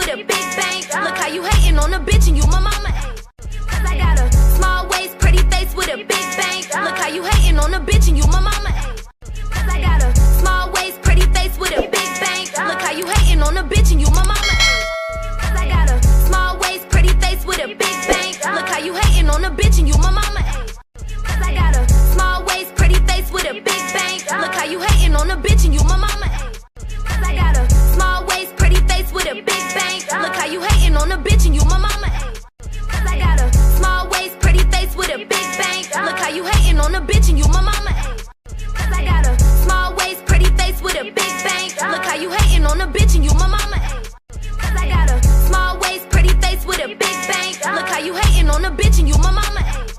with a big bang. Look how you hating on a bitch and you my mama age. Cause I got a small waist, pretty face with a big bang. Look how you hating on a bitch and you my mama age. Cause I got a small waist, pretty face with a big bang. Look how you hating on a bitch and you my mama age. Cause I got a small waist, pretty face with a big bang. Look how you hating on a bitch and you my mama age. Cause I got a small waist, pretty face with a big bang. Look how you hating on a bitch and you my mama age. Cause I got a small waist, pretty face with a big bang. Look how you hating on a bitch and you my mama age. Cause I got a small waist, pretty face with a big bang. Look how you hating on a bitch and you my mama age. Cause I got a small waist, pretty face with a big bang. Look how you hating on a bitch and you my mama age. Cause I got a small waist, pretty face with a big bang. Look how you hating on a bitch and you my mama age.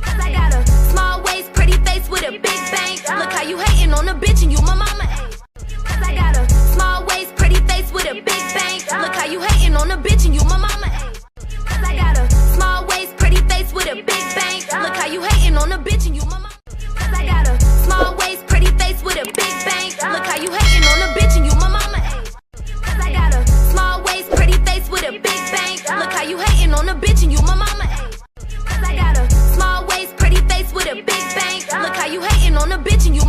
Cause I got a small waist, pretty face with a big bang. Look how you hating on a bitch and you my mama age. Cause I got a small waist, pretty face with a big bang. Look how you hating on a bitch and you my mama age. Cause I got a small waist, pretty face with a big bang. Look how you hating on a bitch and you my mama. Cause I got a small waist, pretty face with a big bang. Look how you hating on a bitch and you my mama age. Cause I got a small waist, pretty face with a big bang. Look how you hating on a bitch and you my mama age. Cause I got a small waist, pretty face with a big bang. Look how you hating on a bitch and you